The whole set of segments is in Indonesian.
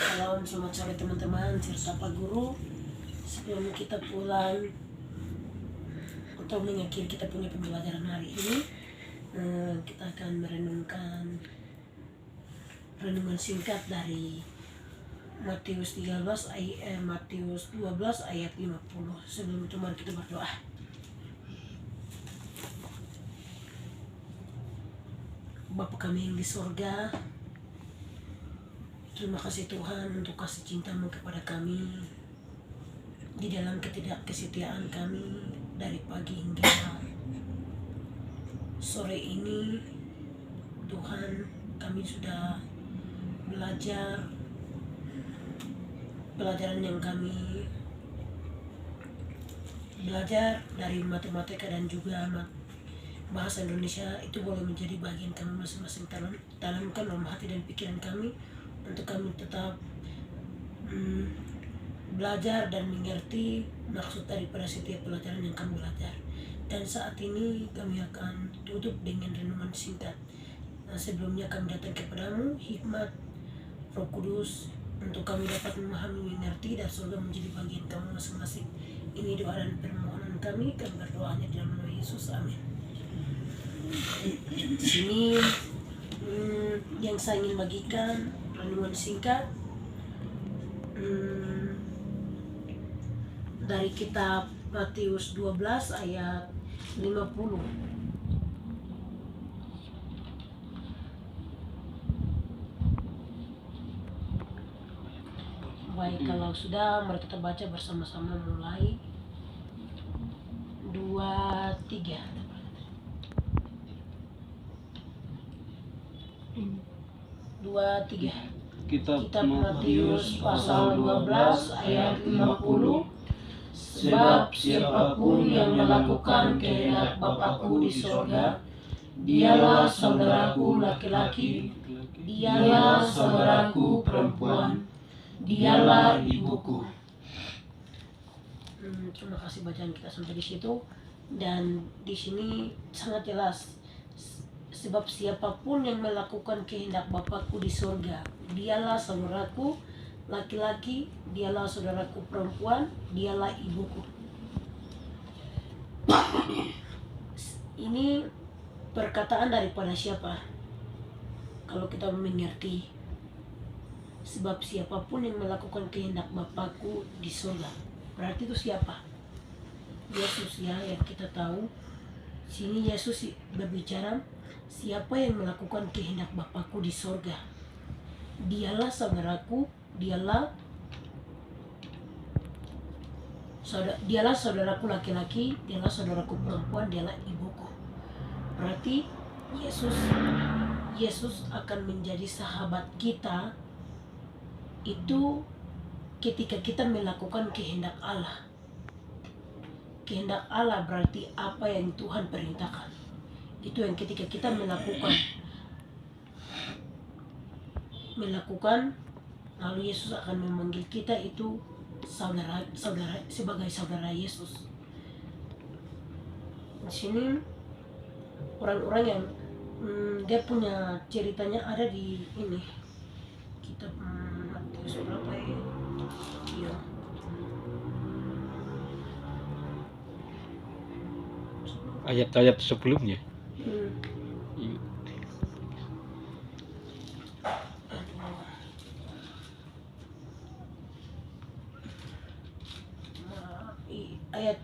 Shalom, selamat sore teman-teman serta Pak Guru. Sebelum kita pulang untuk mengakhiri kita punya pembelajaran hari ini, kita akan merenungkan renungan singkat dari Matius 12 ayat 50. Sebelum itu mari kita berdoa. Bapa kami yang di sorga, terima kasih Tuhan untuk kasih cinta-Mu kepada kami di dalam ketidakkesetiaan kami dari pagi hingga sore ini. Tuhan, kami sudah belajar pelajaran yang kami belajar dari matematika dan juga bahasa Indonesia itu boleh menjadi bagian kami masing-masing. Tanamkan dalam hati dan pikiran kami untuk kami tetap belajar dan mengerti maksud daripada setiap pelajaran yang kami belajar. Dan saat ini kami akan tutup dengan renungan singkat. Sebelumnya kami datang kepadamu, hikmat Roh Kudus, untuk kami dapat memahami, mengerti, dan surga menjadi bagian kami masing-masing. Ini doa dan permohonan kami berdoa hanya dalam nama Yesus, amin. Di sini yang saya ingin bagikan renungan singkat dari kitab Matius 12 ayat 50. Baik, kalau sudah mari kita baca bersama-sama, mulai 2, 3. Kitab Matius pasal 12 ayat 50. Sebab siapapun yang melakukan kehendak Bapakku di sorga, dialah saudaraku laki-laki, dialah saudaraku perempuan, dialah ibuku. Terima kasih bacaan kita sampai di situ. Dan di sini sangat jelas, sebab siapapun yang melakukan kehendak Bapakku di surga, dialah saudaraku laki-laki, dialah saudaraku perempuan, dialah ibuku. Ini perkataan daripada siapa? Kalau kita mengerti, sebab siapapun yang melakukan kehendak Bapakku di surga, berarti itu siapa? Yesus, ya, yang kita tahu. Sini Yesus berbicara, siapa yang melakukan kehendak Bapakku di sorga, dialah saudaraku, dialah saudaraku laki-laki, dialah saudaraku perempuan, dialah ibuku. Berarti Yesus akan menjadi sahabat kita itu ketika kita melakukan kehendak Allah. Kehendak Allah berarti apa yang Tuhan perintahkan. Itu yang ketika kita melakukan, lalu Yesus akan memanggil kita itu saudara sebagai saudara Yesus. Di sini orang-orang yang dia punya ceritanya ada di ini kitab Matius berapa ya? Iya. Ayat-ayat sebelumnya. Ayat,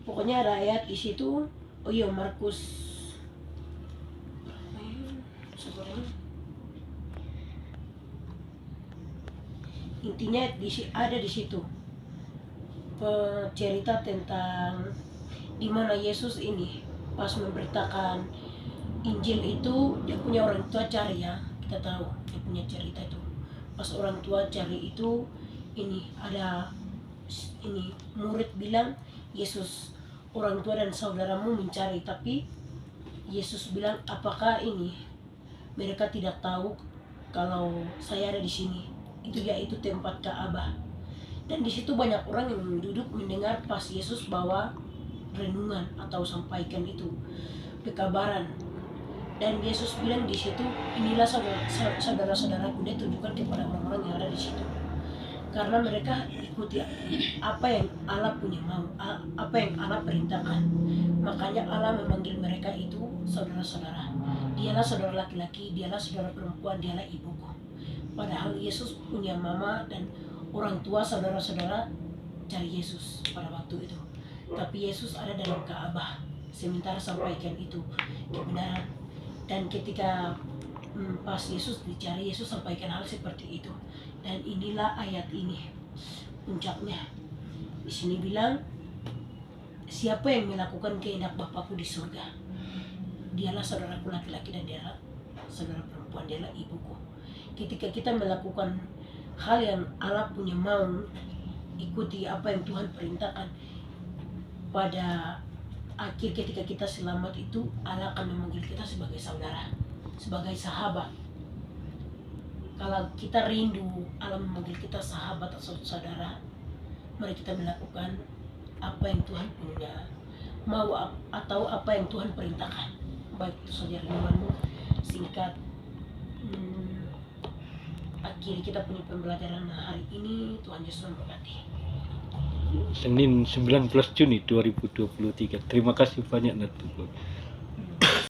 pokoknya ada ayat di situ. Oh iya, Markus. Intinya ada di situ cerita tentang di mana Yesus ini pas memberitakan Injil itu, dia punya orang tua cari, ya, kita tahu dia punya cerita itu. Pas orang tua cari itu, ini ada ini murid bilang, Yesus, orang tua dan saudaramu mencari. Tapi Yesus bilang, apakah ini mereka tidak tahu kalau saya ada di sini? Itu yaitu tempat Ka'bah. Dan di situ banyak orang yang duduk mendengar pas Yesus bawa renungan atau sampaikan itu kekabaran. Dan Yesus bilang di situ, inilah saudara-saudaraku, dia tunjukkan kepada orang-orang yang ada di situ. Karena mereka ikuti apa yang Allah punya mau, apa yang Allah perintahkan. Makanya Allah memanggil mereka itu saudara-saudara. Dialah saudara laki-laki, dialah saudara perempuan, dialah ibuku. Padahal Yesus punya mama dan orang tua saudara-saudara cari Yesus pada waktu itu. Tapi Yesus ada dalam Ka'bah, sementara sampaikan itu kebenaran. Dan ketika pas Yesus dicari, Yesus sampaikan hal seperti itu. Dan inilah ayat ini puncaknya. Di sini bilang, siapa yang melakukan kehendak Bapakku di surga, dialah saudaraku laki-laki dan dialah saudara perempuan, dialah ibuku. Ketika kita melakukan hal yang Allah punya mau, ikuti apa yang Tuhan perintahkan, pada akhir ketika kita selamat itu, Allah akan memanggil kita sebagai saudara, sebagai sahabat. Kalau kita rindu Allah memanggil kita sahabat atau saudara, mari kita melakukan apa yang Tuhan punya mau atau apa yang Tuhan perintahkan. Baik itu saja renunganmu singkat. Akhiri kita punya pembelajaran hari ini. Tuhan Yesus memberkati. Senin 19 Juni 2023. Terima kasih banyak Natu.